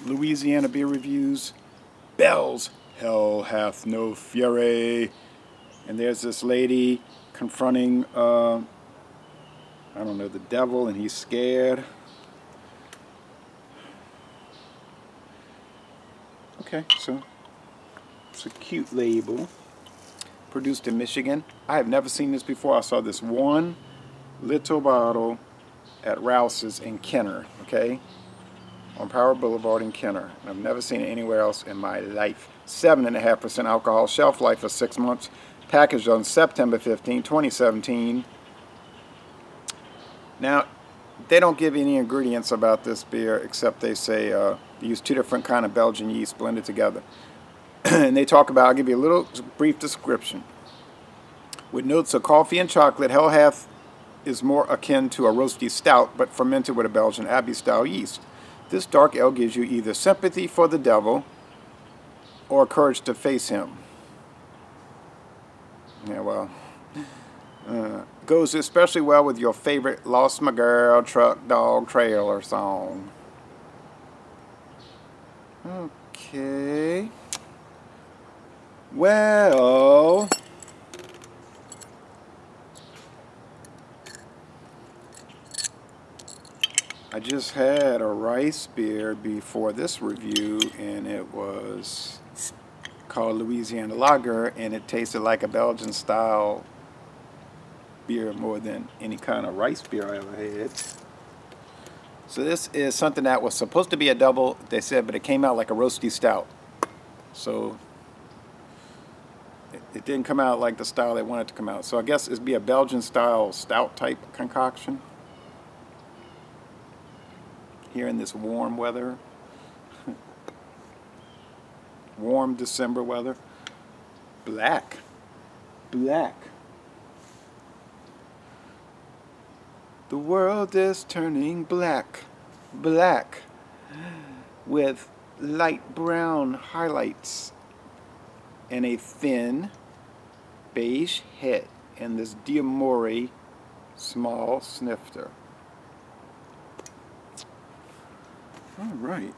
Louisiana beer reviews. Bells, hell hath no fury. And there's this lady confronting, I don't know, the devil, and he's scared. Okay, so it's a cute label. Produced in Michigan. I have never seen this before. I saw this one little bottle at Rouse's in Kenner, okay? On Power Boulevard in Kenner. I've never seen it anywhere else in my life. 7.5% alcohol, shelf life of 6 months. Packaged on September 15, 2017. Now, they don't give any ingredients about this beer except they say use 2 different kind of Belgian yeast blended together. And they talk about, I'll give you a little brief description. With notes of coffee and chocolate, Hell Hath is more akin to a roasty stout, but fermented with a Belgian abbey-style yeast. This dark ale gives you either sympathy for the devil or courage to face him. Yeah, well, goes especially well with your favorite Lost My Girl Truck Dog Trailer song. Okay. Well, I just had a rice beer before this review, and it was called Louisiana Lager, and it tasted like a Belgian style beer more than any kind of rice beer I ever had. So this is something that was supposed to be a double, they said, but it came out like a roasty stout. So it didn't come out like the style they wanted it to come out. So I guess it'd be a Belgian style stout type concoction. Here in this warm weather. Warm December weather. Black. Black. The world is turning black. Black. With light brown highlights. And a thin beige head. And this Diamore small snifter. All right.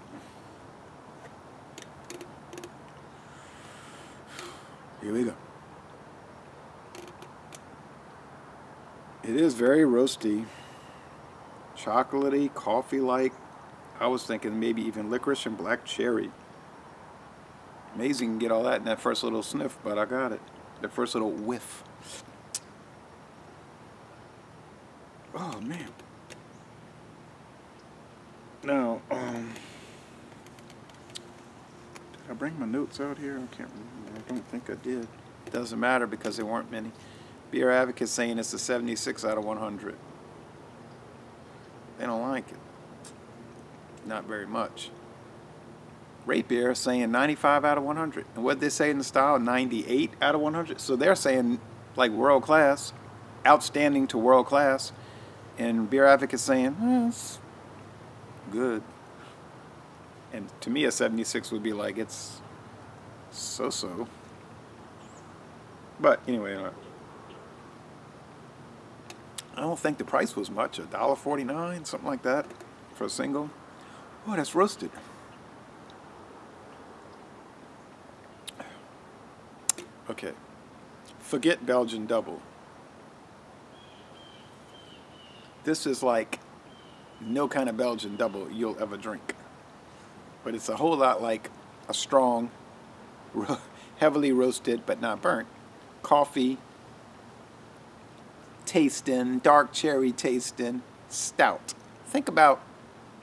Here we go. It is very roasty, chocolatey, coffee-like. I was thinking maybe even licorice and black cherry. Amazing to get all that in that first little sniff, but I got it. The first little whiff. Oh, man. Now, did I bring my notes out here? I can't remember. I don't think I did. Doesn't matter because there weren't many. Beer Advocate saying it's a 76 out of 100. They don't like it. Not very much. Rate Beer saying 95 out of 100. And what they say in the style? 98 out of 100. So they're saying like world class, outstanding to world class. And Beer Advocate saying, it's good. And to me a 76 would be like it's so-so. But anyway, I don't think the price was much. $1.49, something like that for a single. Oh, that's roasted. Okay. Forget Belgian Dubbel. This is like no kind of Belgian Dubbel you'll ever drink. But it's a whole lot like a strong, heavily roasted but not burnt coffee tasting, dark cherry tasting stout. Think about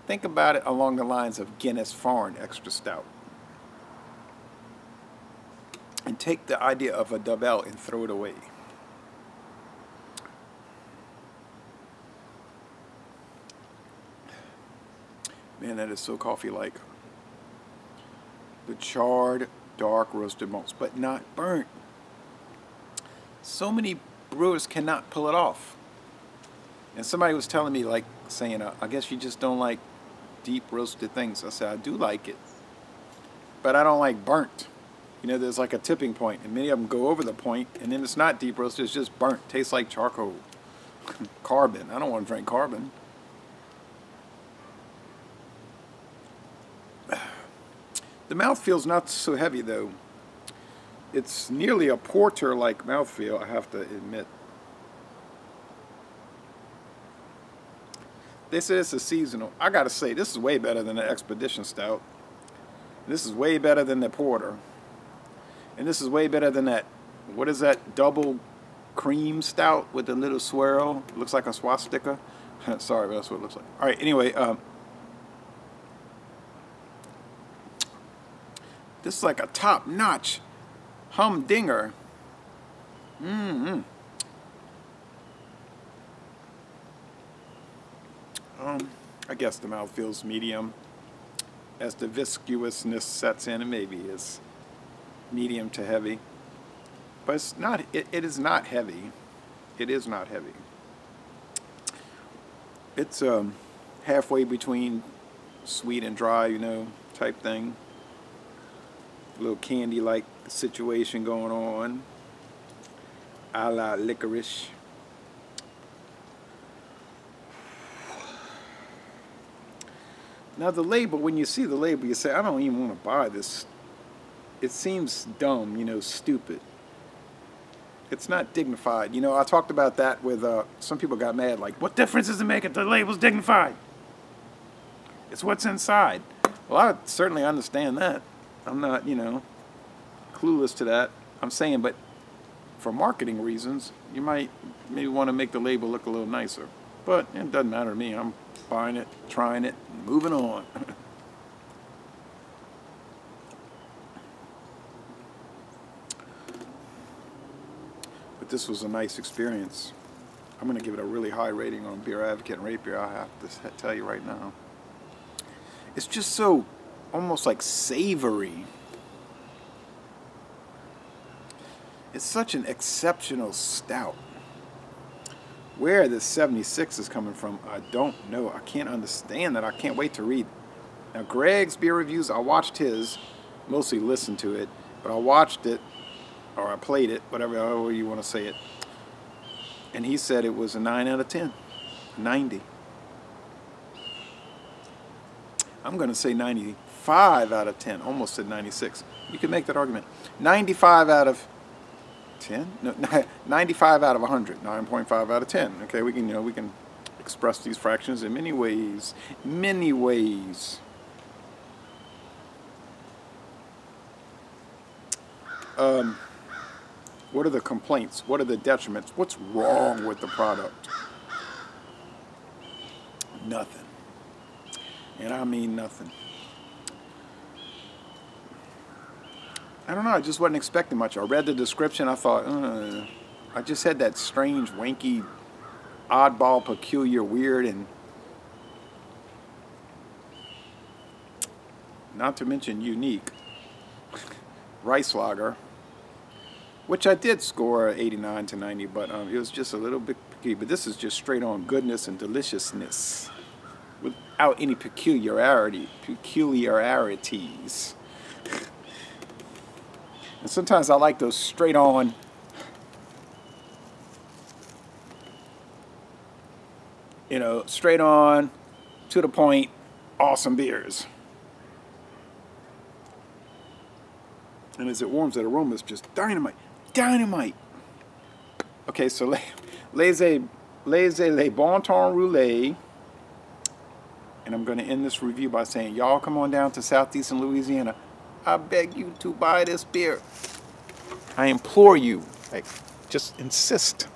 it along the lines of Guinness Foreign Extra Stout. And take the idea of a Dubbel and throw it away. Man, that is so coffee-like. The charred, dark roasted malts, but not burnt. So many brewers cannot pull it off. And somebody was telling me, like, saying, I guess you just don't like deep roasted things. I said, I do like it, but I don't like burnt. You know, there's like a tipping point, and many of them go over the point, and then it's not deep roasted, it's just burnt. Tastes like charcoal. Carbon. I don't want to drink carbon. The mouthfeel's not so heavy though. It's nearly a porter-like mouthfeel, I have to admit. They say it's a seasonal. I gotta say, this is way better than the Expedition Stout. This is way better than the porter. And this is way better than that, what is that, double cream stout with the little swirl? It looks like a swastika. Sorry, but that's what it looks like. All right, anyway, this is like a top-notch humdinger. I guess the mouth feels medium. As the viscousness sets in, it maybe is medium to heavy. But it's not, it is not heavy. It is not heavy. It's halfway between sweet and dry, you know, type thing. A little candy-like situation going on. A la licorice. Now the label, when you see the label, you say, I don't even want to buy this. It seems dumb, you know, stupid. It's not dignified. You know, I talked about that with, some people got mad, like, what difference does it make if the label's dignified? It's what's inside. Well, I certainly understand that. I'm not, you know, clueless to that. I'm saying, but for marketing reasons, you might maybe want to make the label look a little nicer. But it doesn't matter to me. I'm buying it, trying it, moving on. But this was a nice experience. I'm going to give it a really high rating on Beer Advocate and Rate Beer, I have to tell you right now. It's just so almost like savory. It's such an exceptional stout. Where this 76 is coming from, I don't know. I can't understand that. I can't wait to read. Now, Greg's beer reviews, I watched his, mostly listened to it, but I watched it, or I played it, whatever you want to say it, and he said it was a 9 out of 10. 90. I'm going to say 95 out of 10. Almost said 96. You can make that argument. 95 out of 10? No, 95 out of 100. 9.5 out of 10. Okay, we can, you know, we can express these fractions in many ways. Many ways. What are the complaints? What are the detriments? What's wrong with the product? Nothing. And I mean nothing. I don't know, I just wasn't expecting much. I read the description, I thought, I just had that strange, wanky, oddball, peculiar, weird, and not to mention unique rice lager, which I did score 89 to 90, but it was just a little bit peculiar. But this is just straight on goodness and deliciousness without any peculiarities. And sometimes I like those straight on, you know, straight on, to the point, awesome beers. And as it warms, that aroma is just dynamite. Dynamite! Okay, so laissez le bon temps rouler. And I'm going to end this review by saying, y'all come on down to southeastern Louisiana. I beg you to buy this beer. I implore you. I just insist.